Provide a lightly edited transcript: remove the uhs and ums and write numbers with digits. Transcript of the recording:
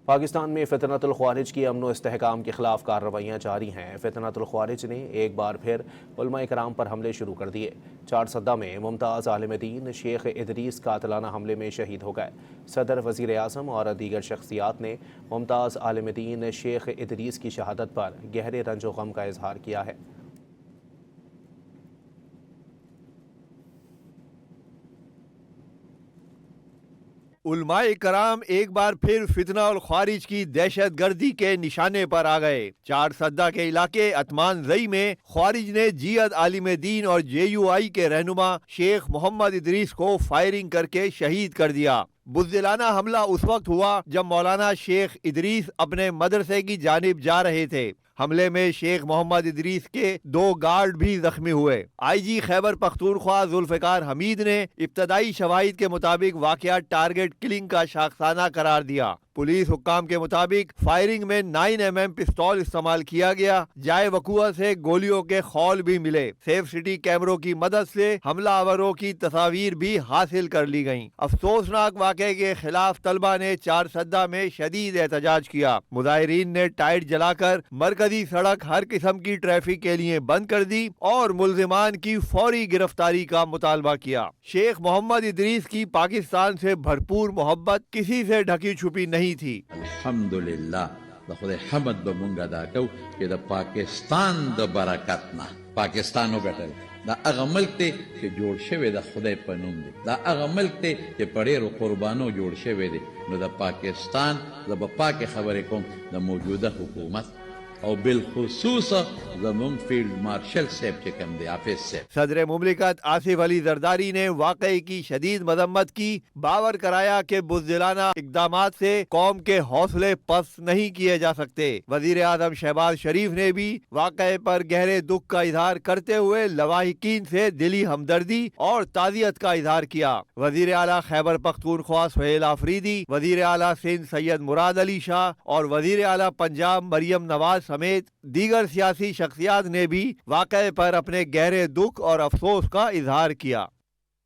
پاکستان میں فتنۃ الخوارج کی امن و استحکام کے خلاف کارروائیاں جاری ہیں۔ فتنۃ الخوارج نے ایک بار پھر علماء کرام پر حملے شروع کر دیے۔ چارسدہ میں ممتاز عالم دین شیخ ادریس قاتلانہ حملے میں شہید ہو گئے۔ صدر، وزیر اعظم اور دیگر شخصیات نے ممتاز عالم دین شیخ ادریس کی شہادت پر گہرے رنج و غم کا اظہار کیا ہے۔ علماء کرام ایک بار پھر فتنہ الخوارج کی دہشت گردی کے نشانے پر آ گئے۔ چارسدہ کے علاقے اتمان زئی میں خوارج نے جیت عالم دین اور JUI کے رہنما شیخ محمد ادریس کو فائرنگ کر کے شہید کر دیا۔ بزدلانہ حملہ اس وقت ہوا جب مولانا شیخ ادریس اپنے مدرسے کی جانب جا رہے تھے۔ حملے میں شیخ محمد ادریس کے 2 گارڈ بھی زخمی ہوئے۔ IG خیبر پختونخوا ذوالفقار حمید نے ابتدائی شواہد کے مطابق واقعہ ٹارگٹ کلنگ کا شاخسانہ قرار دیا۔ پولیس حکام کے مطابق فائرنگ میں 9mm پستول استعمال کیا گیا۔ جائے وقوع سے گولیوں کے خول بھی ملے۔ سیف سٹی کیمروں کی مدد سے حملہ آوروں کی تصاویر بھی حاصل کر لی گئیں۔ افسوسناک واقعے کے خلاف طلبہ نے چارسدہ میں شدید احتجاج کیا۔ مظاہرین نے ٹائر جلا کر مرکزی سڑک ہر قسم کی ٹریفک کے لیے بند کر دی اور ملزمان کی فوری گرفتاری کا مطالبہ کیا۔ شیخ محمد ادریس کی پاکستان سے بھرپور محبت کسی سے ڈھکی چھپی نہیں تھی۔ الحمدللہ دا خدای حمد به مونږ ادا کوو چې د پاکستان د برکت نه پاکستان وګټل دا هغه ملک دی چې جوړ شوی د خدای په نوم دی، دا هغه ملک دی چې په ډېرو قربانو جوړ شوی دی. نو د پاکستان زه به پاکې خبرې کوم د موجوده حکومت او بالخصوص زمون فیلڈ مارشل صاحب چې کوم دی حافظ صاحب۔ صدر مملکت آصف علی زرداری نے واقعے کی شدید مذمت کی، باور کرایا کہ بزدلانہ اقدامات سے قوم کے حوصلے پست نہیں کیے جا سکتے۔ وزیر اعظم شہباز شریف نے بھی واقعے پر گہرے دکھ کا اظہار کرتے ہوئے لواحقین سے دلی ہمدردی اور تعزیت کا اظہار کیا۔ وزیر اعلیٰ خیبر پختونخوا سہیل آفریدی، وزیر اعلیٰ سندھ سید مراد علی شاہ اور وزیر اعلیٰ پنجاب مریم نواز سمیت دیگر سیاسی شخصیات نے بھی واقعے پر اپنے گہرے دکھ اور افسوس کا اظہار کیا۔